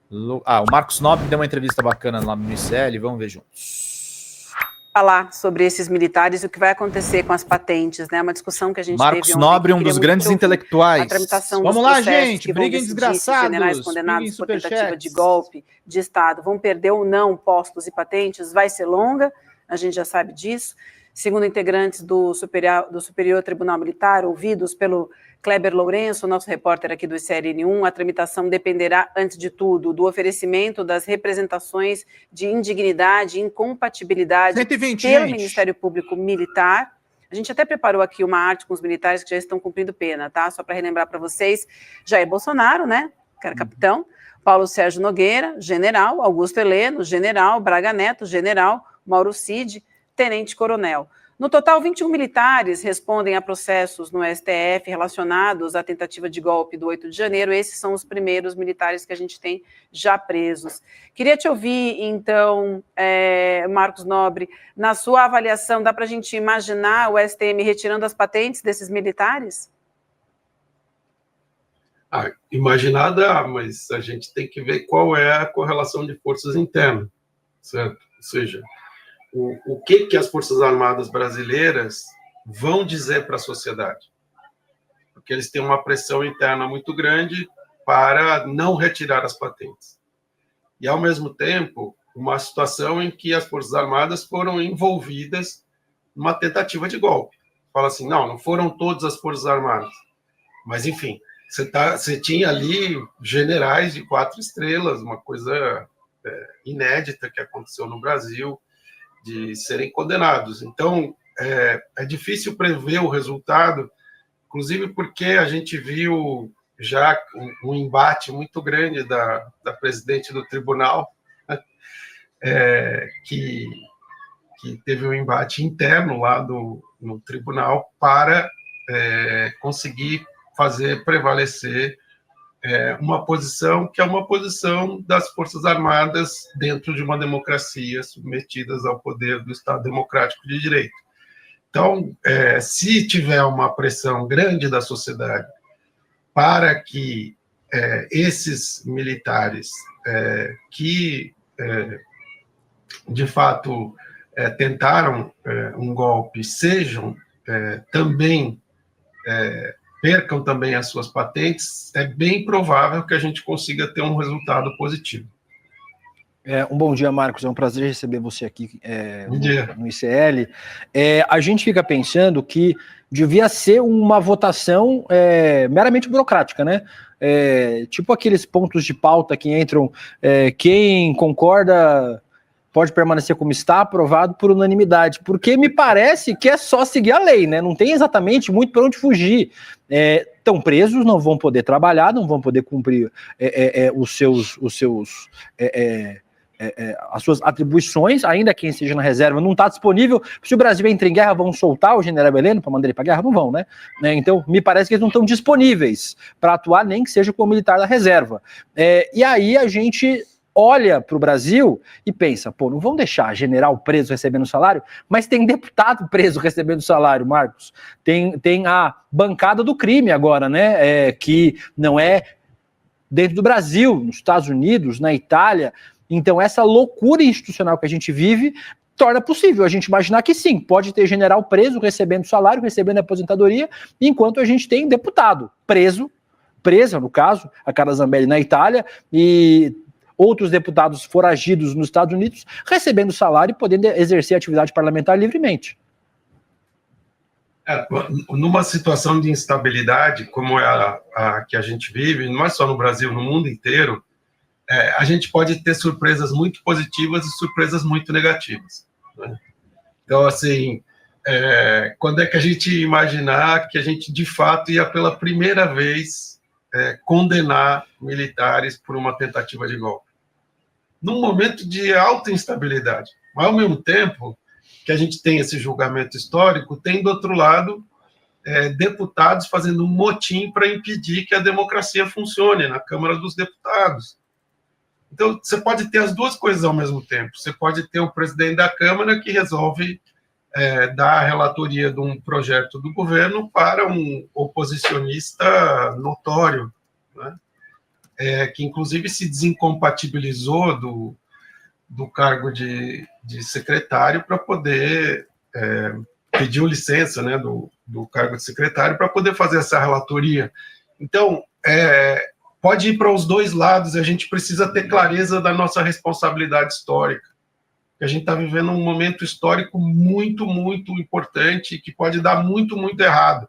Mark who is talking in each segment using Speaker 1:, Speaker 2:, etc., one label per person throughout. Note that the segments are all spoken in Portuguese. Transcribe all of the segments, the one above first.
Speaker 1: O Marcos Nobre deu uma entrevista bacana lá no ICL, vamos ver juntos.
Speaker 2: Falar sobre esses militares e o que vai acontecer com as patentes, né? Uma discussão que a gente
Speaker 1: Marcos
Speaker 2: teve ontem.
Speaker 1: Nobre, um dos grandes intelectuais.
Speaker 2: A tramitação
Speaker 1: vamos
Speaker 2: dos
Speaker 1: lá,
Speaker 2: processos
Speaker 1: gente,
Speaker 2: que vão
Speaker 1: briguem
Speaker 2: decidir se os generais condenados por tentativa de golpe de Estado vão perder ou não postos e patentes, vai ser longa, a gente já sabe disso. Segundo integrantes do Superior Tribunal Militar, ouvidos pelo Kleber Lourenço, nosso repórter aqui do ICRN1, a tramitação dependerá, antes de tudo, do oferecimento das representações de indignidade e incompatibilidade
Speaker 1: 120,
Speaker 2: pelo
Speaker 1: gente.
Speaker 2: Ministério Público Militar. A gente até preparou aqui uma arte com os militares que já estão cumprindo pena, tá? Só para relembrar para vocês, Jair Bolsonaro, né, que era capitão, Paulo Sérgio Nogueira, general, Augusto Heleno, general, Braga Neto, general, Mauro Cid, tenente-coronel. No total, 21 militares respondem a processos no STF relacionados à tentativa de golpe do 8 de janeiro. Esses são os primeiros militares que a gente tem já presos. Queria te ouvir, então, Marcos Nobre, na sua avaliação, dá para a gente imaginar o STM retirando as patentes desses militares?
Speaker 3: Imaginar dá, mas a gente tem que ver qual é a correlação de forças internas, certo? Ou seja, o que as Forças Armadas brasileiras vão dizer para a sociedade. Porque eles têm uma pressão interna muito grande para não retirar as patentes. E, ao mesmo tempo, uma situação em que as Forças Armadas foram envolvidas numa tentativa de golpe. Fala assim, não foram todas as Forças Armadas. Mas, enfim, você tinha ali generais de 4 estrelas, uma coisa inédita que aconteceu no Brasil, de serem condenados. Então, é difícil prever o resultado, inclusive porque a gente viu já um embate muito grande da presidente do tribunal, né, que teve um embate interno lá no tribunal para conseguir fazer prevalecer uma posição que é uma posição das Forças Armadas dentro de uma democracia submetidas ao poder do Estado Democrático de Direito. Então, se tiver uma pressão grande da sociedade para que esses militares que, de fato, tentaram um golpe sejam também percam também as suas patentes, é bem provável que a gente consiga ter um resultado positivo.
Speaker 4: Um bom dia, Marcos. É um prazer receber você aqui no ICL. A gente fica pensando que devia ser uma votação meramente burocrática, né? Tipo aqueles pontos de pauta que entram, quem concorda pode permanecer como está, aprovado por unanimidade, porque me parece que é só seguir a lei, né? Não tem exatamente muito para onde fugir. Estão presos, não vão poder trabalhar, não vão poder cumprir as suas atribuições, ainda quem esteja na reserva não está disponível. Se o Brasil entra em guerra, vão soltar o general Heleno para mandar ele para a guerra? Não vão, né? Então, me parece que eles não estão disponíveis para atuar, nem que seja como militar da reserva. E aí a gente olha para o Brasil e pensa, não vão deixar general preso recebendo salário, mas tem deputado preso recebendo salário, Marcos. Tem a bancada do crime agora, né? Que não é dentro do Brasil, nos Estados Unidos, na Itália. Então, essa loucura institucional que a gente vive torna possível a gente imaginar que sim, pode ter general preso recebendo salário, recebendo aposentadoria, enquanto a gente tem deputado presa, no caso, a Carla Zambelli na Itália, e outros deputados foragidos nos Estados Unidos, recebendo salário e podendo exercer atividade parlamentar livremente.
Speaker 3: Numa situação de instabilidade, como é a que a gente vive, não é só no Brasil, no mundo inteiro, a gente pode ter surpresas muito positivas e surpresas muito negativas, né? Então, assim, quando é que a gente ia imaginar que a gente, de fato, ia pela primeira vez condenar militares por uma tentativa de golpe? Num momento de alta instabilidade. Mas, ao mesmo tempo que a gente tem esse julgamento histórico, tem, do outro lado, deputados fazendo um motim para impedir que a democracia funcione na Câmara dos Deputados. Então, você pode ter as duas coisas ao mesmo tempo. Você pode ter o presidente da Câmara que resolve dar a relatoria de um projeto do governo para um oposicionista notório, né? que inclusive se desincompatibilizou do cargo de secretário para poder pediu licença, né, do cargo de secretário para poder fazer essa relatoria. Então, pode ir para os dois lados, a gente precisa ter clareza da nossa responsabilidade histórica. A gente está vivendo um momento histórico muito, muito importante, que pode dar muito, muito errado.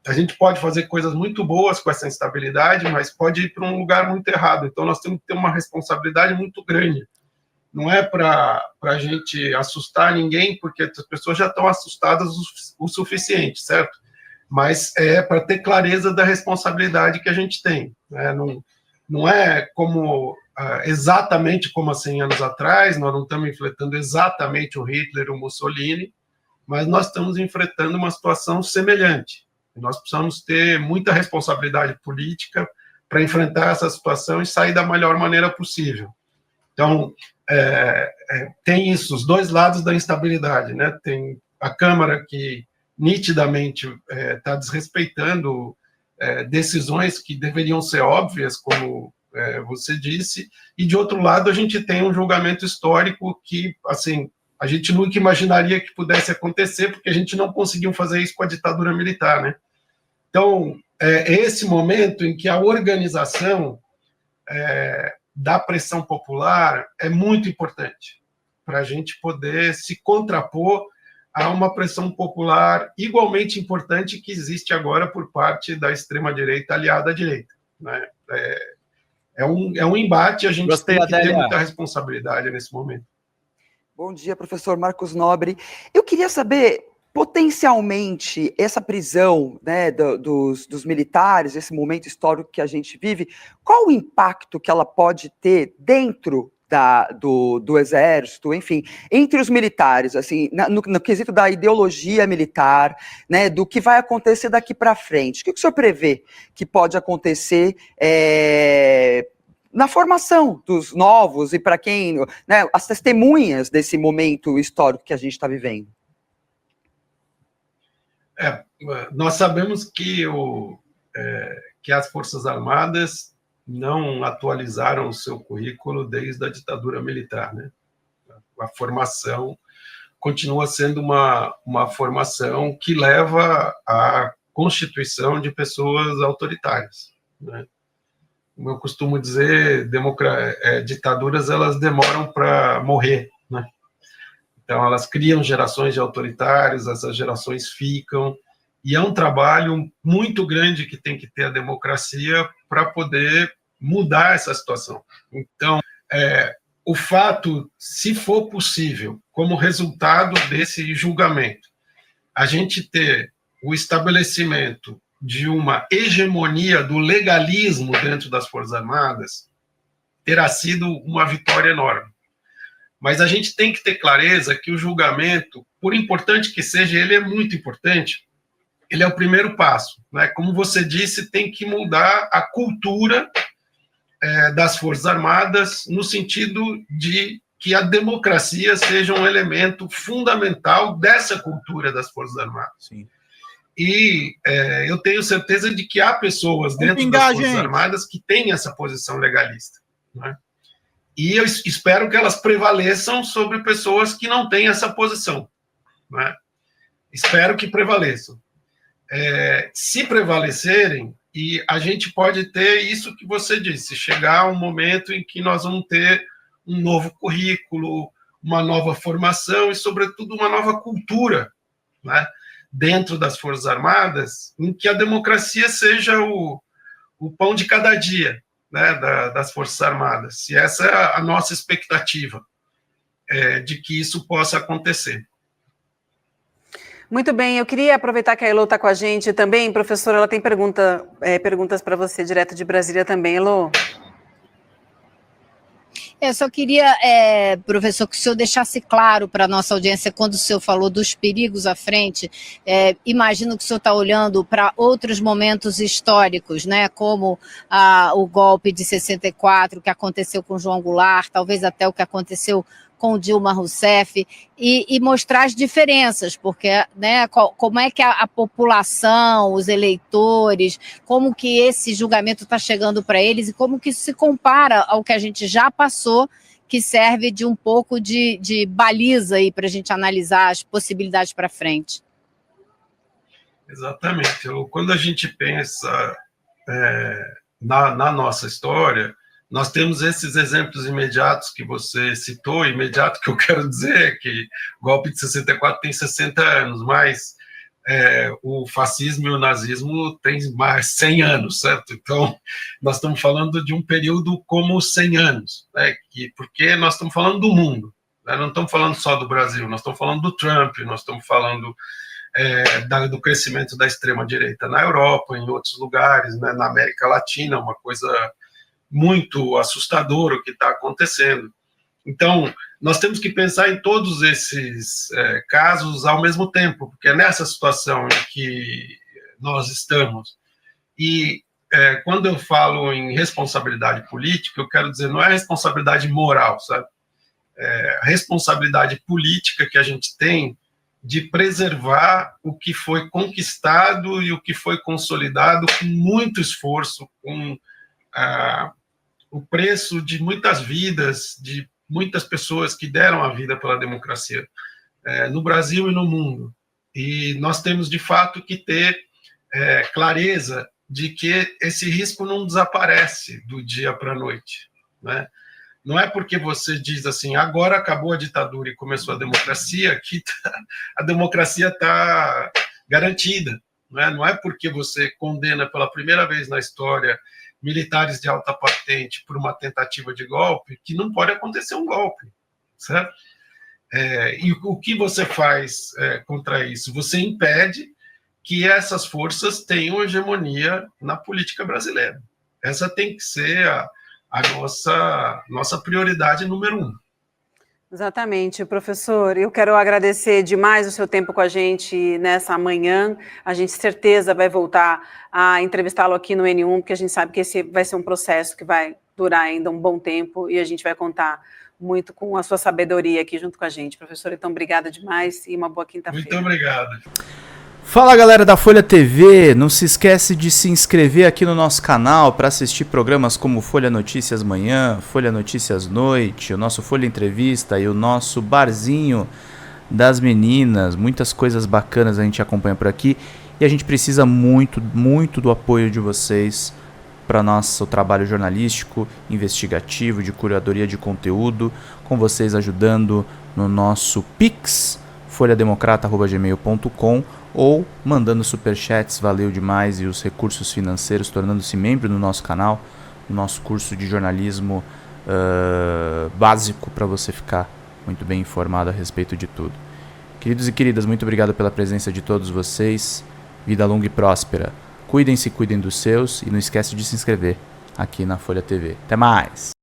Speaker 3: A gente pode fazer coisas muito boas com essa instabilidade, mas pode ir para um lugar muito errado. Então, nós temos que ter uma responsabilidade muito grande. Não é para a gente assustar ninguém, porque as pessoas já estão assustadas o suficiente, certo? Mas é para ter clareza da responsabilidade que a gente tem. Né? Não é como exatamente como há 100 anos atrás, nós não estamos enfrentando exatamente o Hitler, o Mussolini, mas nós estamos enfrentando uma situação semelhante. Nós precisamos ter muita responsabilidade política para enfrentar essa situação e sair da melhor maneira possível. Então, tem isso, os dois lados da instabilidade, né? Tem a Câmara que nitidamente está desrespeitando decisões que deveriam ser óbvias, como você disse, e de outro lado a gente tem um julgamento histórico que, assim, a gente nunca imaginaria que pudesse acontecer, porque a gente não conseguiu fazer isso com a ditadura militar, né? Então, esse momento em que a organização da pressão popular é muito importante para a gente poder se contrapor a uma pressão popular igualmente importante que existe agora por parte da extrema-direita aliada à direita. Né? É um embate, a gente tem que ter muita responsabilidade nesse momento.
Speaker 5: Bom dia, professor Marcos Nobre. Eu queria saber, potencialmente, essa prisão, né, dos militares, esse momento histórico que a gente vive, qual o impacto que ela pode ter dentro do exército, enfim, entre os militares, assim, no quesito da ideologia militar, né, do que vai acontecer daqui para frente? O que o senhor prevê que pode acontecer na formação dos novos e para quem, né, as testemunhas desse momento histórico que a gente está vivendo?
Speaker 3: Nós sabemos que as Forças Armadas não atualizaram o seu currículo desde a ditadura militar, né? A formação continua sendo uma formação que leva à constituição de pessoas autoritárias, né? Como eu costumo dizer, ditaduras elas demoram para morrer, né? Então elas criam gerações de autoritários, essas gerações ficam, e é um trabalho muito grande que tem que ter a democracia para poder mudar essa situação. Então, o fato, se for possível, como resultado desse julgamento, a gente ter o estabelecimento de uma hegemonia do legalismo dentro das Forças Armadas, terá sido uma vitória enorme. Mas a gente tem que ter clareza que o julgamento, por importante que seja, ele é muito importante, ele é o primeiro passo, né? Como você disse, tem que mudar a cultura das Forças Armadas, no sentido de que a democracia seja um elemento fundamental dessa cultura das Forças Armadas. Sim. E eu tenho certeza de que há pessoas dentro das Forças Armadas que têm essa posição legalista, né? E eu espero que elas prevaleçam sobre pessoas que não têm essa posição, né? Espero que prevaleçam. Se prevalecerem, e a gente pode ter isso que você disse, chegar a um momento em que nós vamos ter um novo currículo, uma nova formação e, sobretudo, uma nova cultura, né, dentro das Forças Armadas, em que a democracia seja o pão de cada dia, né, das Forças Armadas. E essa é a nossa expectativa, de que isso possa acontecer.
Speaker 2: Muito bem, eu queria aproveitar que a Elô está com a gente também. Professora, ela tem perguntas para você direto de Brasília também, Elô.
Speaker 6: Eu só queria, professor, que o senhor deixasse claro para a nossa audiência, quando o senhor falou dos perigos à frente, imagino que o senhor está olhando para outros momentos históricos, né, como o golpe de 64, que aconteceu com João Goulart, talvez até o que aconteceu com Dilma Rousseff e mostrar as diferenças, porque, né, como é que a população, os eleitores, como que esse julgamento está chegando para eles e como que isso se compara ao que a gente já passou, que serve de um pouco de baliza aí para a gente analisar as possibilidades para frente.
Speaker 3: Exatamente. Quando a gente pensa na nossa história, nós temos esses exemplos imediatos que você citou. Imediato que eu quero dizer é que o golpe de 64 tem 60 anos, mas o fascismo e o nazismo têm mais 100 anos, certo? Então, nós estamos falando de um período como 100 anos, né? Porque nós estamos falando do mundo, né? Não estamos falando só do Brasil, nós estamos falando do Trump, nós estamos falando do crescimento da extrema-direita na Europa, em outros lugares, né? Na América Latina, uma coisa muito assustadora o que está acontecendo. Então, nós temos que pensar em todos esses casos ao mesmo tempo, porque é nessa situação em que nós estamos. E quando eu falo em responsabilidade política, eu quero dizer, não é responsabilidade moral, sabe? A responsabilidade política que a gente tem de preservar o que foi conquistado e o que foi consolidado com muito esforço, com o preço de muitas vidas, de muitas pessoas que deram a vida pela democracia, no Brasil e no mundo. E nós temos, de fato, que ter clareza de que esse risco não desaparece do dia para a noite, né? Não é porque você diz assim, agora acabou a ditadura e começou a democracia, que a democracia está garantida. Não é porque você condena pela primeira vez na história militares de alta patente por uma tentativa de golpe que não pode acontecer um golpe, certo? E o que você faz contra isso? Você impede que essas forças tenham hegemonia na política brasileira. Essa tem que ser a nossa prioridade número 1.
Speaker 2: Exatamente, professor. Eu quero agradecer demais o seu tempo com a gente nessa manhã. A gente certeza vai voltar a entrevistá-lo aqui no N1, porque a gente sabe que esse vai ser um processo que vai durar ainda um bom tempo e a gente vai contar muito com a sua sabedoria aqui junto com a gente. Professor, então, obrigada demais e uma boa quinta-feira.
Speaker 3: Muito obrigado.
Speaker 1: Fala, galera da Folha TV, não se esquece de se inscrever aqui no nosso canal para assistir programas como Folha Notícias Manhã, Folha Notícias Noite, o nosso Folha Entrevista e o nosso Barzinho das Meninas. Muitas coisas bacanas a gente acompanha por aqui e a gente precisa muito, muito do apoio de vocês para nosso trabalho jornalístico, investigativo, de curadoria de conteúdo, com vocês ajudando no nosso Pix, folhademocrata@gmail.com, ou mandando superchats, valeu demais, e os recursos financeiros, tornando-se membro do nosso canal, no nosso curso de jornalismo básico, para você ficar muito bem informado a respeito de tudo. Queridos e queridas, muito obrigado pela presença de todos vocês, vida longa e próspera, cuidem-se, cuidem dos seus, e não esquece de se inscrever aqui na Folha TV. Até mais!